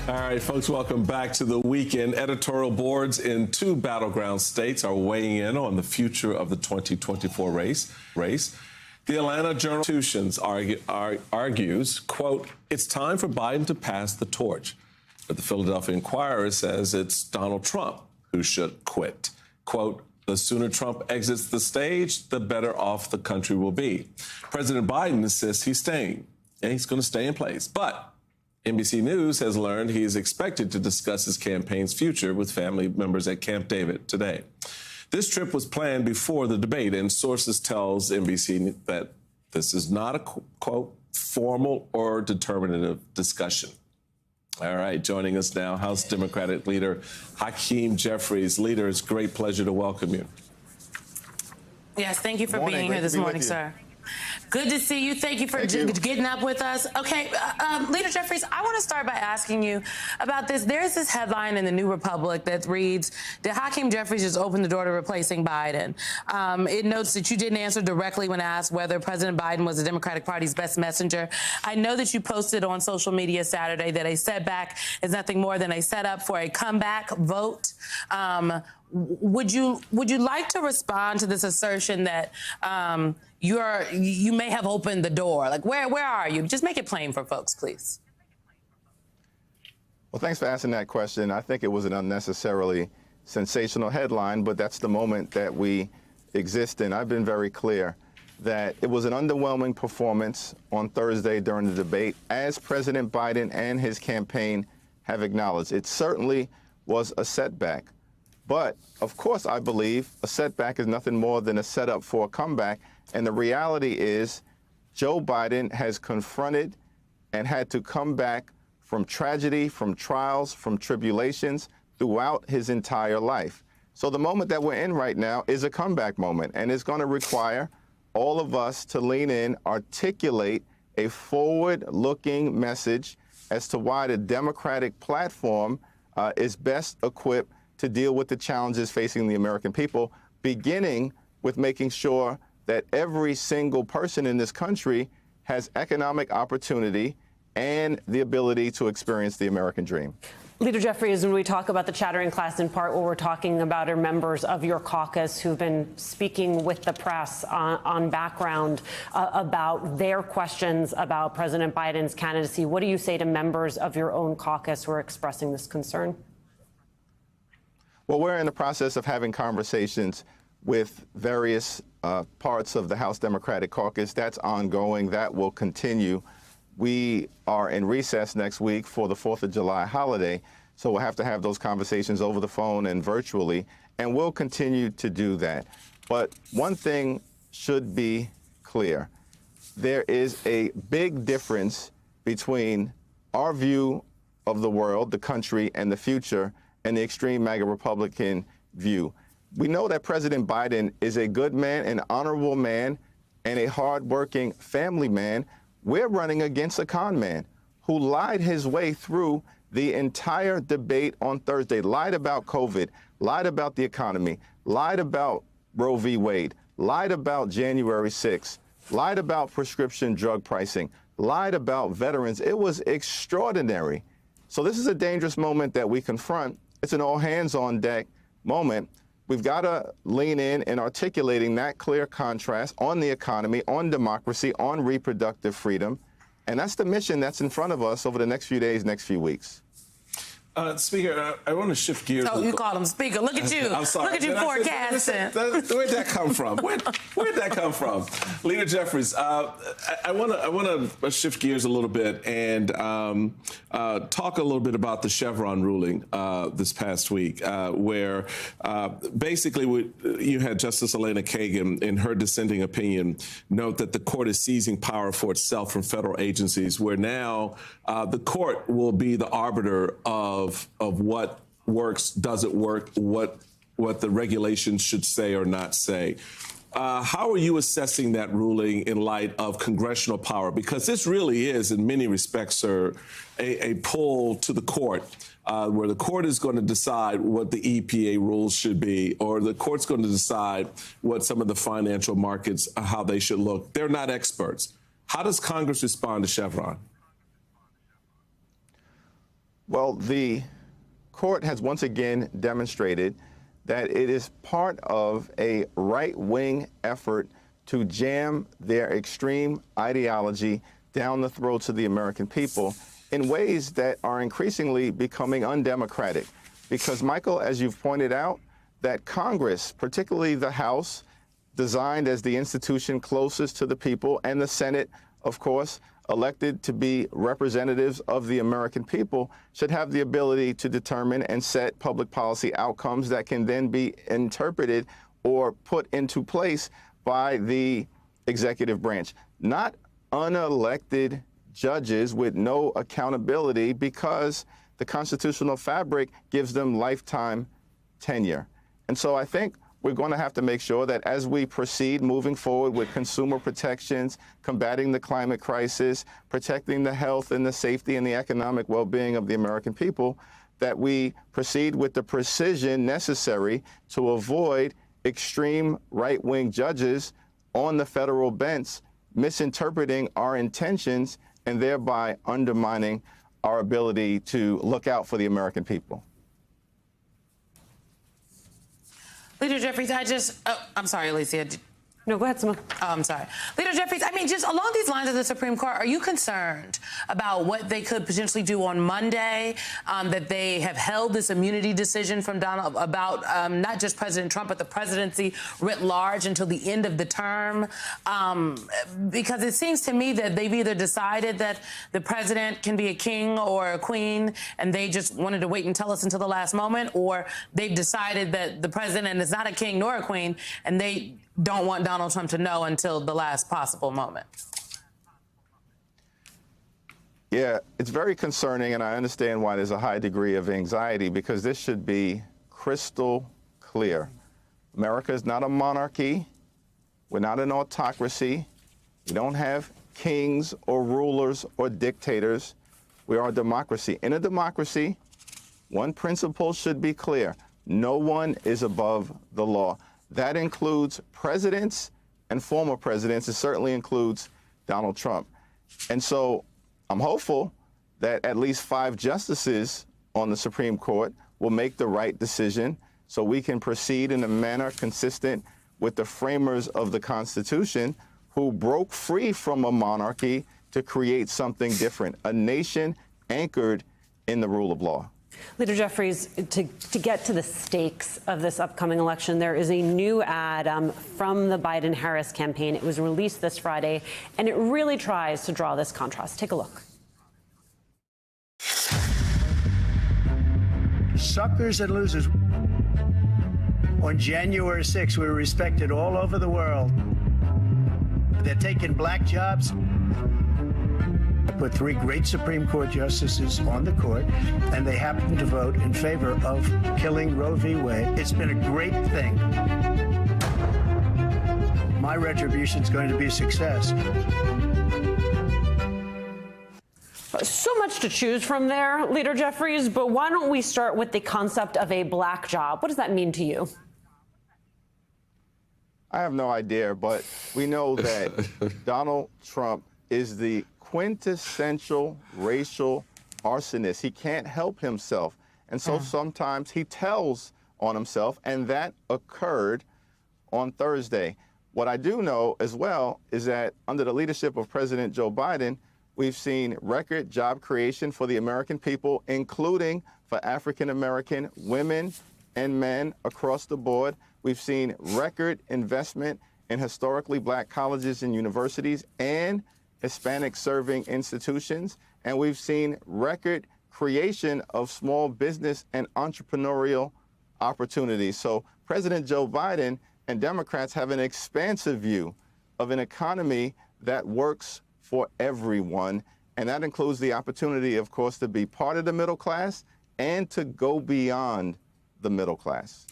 All right, folks, welcome back to the weekend. Editorial boards in 2 battleground states are weighing in on the future of the 2024 race. The Atlanta Journal-Constitution argues, quote, it's time for Biden to pass the torch. But the Philadelphia Inquirer says it's Donald Trump who should quit. Quote, the sooner Trump exits the stage, the better off the country will be. President Biden insists he's staying, and he's going to stay in place. But NBC News has learned he is expected to discuss his campaign's future with family members at Camp David today. This trip was planned before the debate, and sources tells NBC that this is not a, quote, formal or determinative discussion. All right, joining us now, House Democratic Leader Hakeem Jeffries. Leader, it's a great pleasure to welcome you. Yes, thank you for being here this morning, sir. Good to see you. Thank you for getting up with us. Okay, Leader Jeffries, I want to start by asking you about this. There's this headline in the New Republic that reads, did Hakeem Jeffries just open the door to replacing Biden? It notes that you didn't answer directly when asked whether President Biden was the Democratic Party's best messenger. I know that you posted on social media Saturday that a setback is nothing more than a setup for a comeback vote. Would you like to respond to this assertion that you may have opened the door? Like, where are you? Just make it plain for folks, please. Well, thanks for asking that question. I think it was an unnecessarily sensational headline, but that's the moment that we exist in. I've been very clear that it was an underwhelming performance on Thursday during the debate, as President Biden and his campaign have acknowledged. It certainly was a setback. But, of course, I believe a setback is nothing more than a setup for a comeback. And the reality is Joe Biden has confronted and had to come back from tragedy, from trials, from tribulations throughout his entire life. So the moment that we're in right now is a comeback moment, and it's going to require all of us to lean in, articulate a forward-looking message as to why the Democratic platform is best equipped to deal with the challenges facing the American people, beginning with making sure that every single person in this country has economic opportunity and the ability to experience the American dream. Leader Jeffries, when we talk about the chattering class, in part what we're talking about are members of your caucus who've been speaking with the press on background about their questions about President Biden's candidacy. What do you say to members of your own caucus who are expressing this concern? Well, we're in the process of having conversations with various parts of the House Democratic Caucus. That's ongoing. That will continue. We are in recess next week for the 4th of July holiday, so we'll have to have those conversations over the phone and virtually, and we'll continue to do that. But one thing should be clear. There is a big difference between our view of the world, the country, and the future, and the extreme MAGA Republican view. We know that President Biden is a good man, an honorable man, and a hardworking family man. We're running against a con man who lied his way through the entire debate on Thursday, lied about COVID, lied about the economy, lied about Roe v. Wade, lied about January 6th, lied about prescription drug pricing, lied about veterans. It was extraordinary. So this is a dangerous moment that we confront. It's an all-hands-on-deck moment. We've got to lean in articulating that clear contrast on the economy, on democracy, on reproductive freedom. And that's the mission that's in front of us over the next few days, next few weeks. Speaker, I want to shift gears. Oh, you called him Speaker. Look at you. I'm sorry. Look at you forecasting. Where'd that come from? Where'd that come from? Leader Jeffries, I want to shift gears a little bit and talk a little bit about the Chevron ruling this past week, where basically you had Justice Elena Kagan, in her dissenting opinion, note that the court is seizing power for itself from federal agencies, where now the court will be the arbiter of what works, doesn't work, what the regulations should say or not say. How are you assessing that ruling in light of congressional power? Because this really is, in many respects, sir, a pull to the court, where the court is going to decide what the EPA rules should be, or the court's going to decide what some of the financial markets, how they should look. They're not experts. How does Congress respond to Chevron? Well, the court has once again demonstrated that it is part of a right-wing effort to jam their extreme ideology down the throats of the American people in ways that are increasingly becoming undemocratic. Because, Michael, as you've pointed out, that Congress, particularly the House, designed as the institution closest to the people, and the Senate, of course, elected to be representatives of the American people, should have the ability to determine and set public policy outcomes that can then be interpreted or put into place by the executive branch. Not unelected judges with no accountability, because the constitutional fabric gives them lifetime tenure. And so I think we're going to have to make sure that as we proceed moving forward with consumer protections, combating the climate crisis, protecting the health and the safety and the economic well-being of the American people, that we proceed with the precision necessary to avoid extreme right-wing judges on the federal bench misinterpreting our intentions and thereby undermining our ability to look out for the American people. Leader Jeffries, I'm sorry, Alicia. No, go ahead, Simone. Oh, I'm sorry. Leader Jeffries, I mean, just along these lines of the Supreme Court, are you concerned about what they could potentially do on Monday, that they have held this immunity decision from Donald about not just President Trump, but the presidency writ large until the end of the term? Because it seems to me that they've either decided that the president can be a king or a queen, and they just wanted to wait and tell us until the last moment, or they've decided that the president is not a king nor a queen, and they don't want Donald Trump to know until the last possible moment. Yeah, it's very concerning, and I understand why there's a high degree of anxiety, because this should be crystal clear. America is not a monarchy. We're not an autocracy. We don't have kings or rulers or dictators. We are a democracy. In a democracy, one principle should be clear: no one is above the law. That includes presidents and former presidents. It certainly includes Donald Trump. And so I'm hopeful that at least 5 justices on the Supreme Court will make the right decision so we can proceed in a manner consistent with the framers of the Constitution, who broke free from a monarchy to create something different, a nation anchored in the rule of law. Leader Jeffries, to get to the stakes of this upcoming election, there is a new ad from the Biden-Harris campaign. It was released this Friday, and it really tries to draw this contrast. Take a look. Suckers and losers. On January 6th, we were respected all over the world. They're taking black jobs. Put 3 great Supreme Court justices on the court, and they happen to vote in favor of killing Roe v. Wade. It's been a great thing. My retribution is going to be a success. So much to choose from there, Leader Jeffries, but why don't we start with the concept of a black job? What does that mean to you? I have no idea, but we know that Donald Trump is the quintessential racial arsonist. He can't help himself. And so sometimes he tells on himself, and that occurred on Thursday. What I do know as well is that under the leadership of President Joe Biden, we've seen record job creation for the American people, including for African-American women and men across the board. We've seen record investment in historically black colleges and universities and Hispanic-serving institutions, and we've seen record creation of small business and entrepreneurial opportunities. So President Joe Biden and Democrats have an expansive view of an economy that works for everyone, and that includes the opportunity, of course, to be part of the middle class and to go beyond the middle class.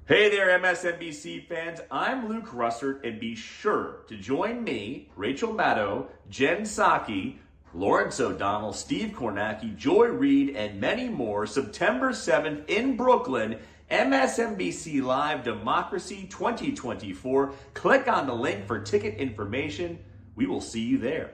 Hey there, MSNBC fans. I'm Luke Russert, and be sure to join me, Rachel Maddow, Jen Psaki, Lawrence O'Donnell, Steve Kornacki, Joy Reid, and many more September 7th in Brooklyn, MSNBC Live Democracy 2024. Click on the link for ticket information. We will see you there.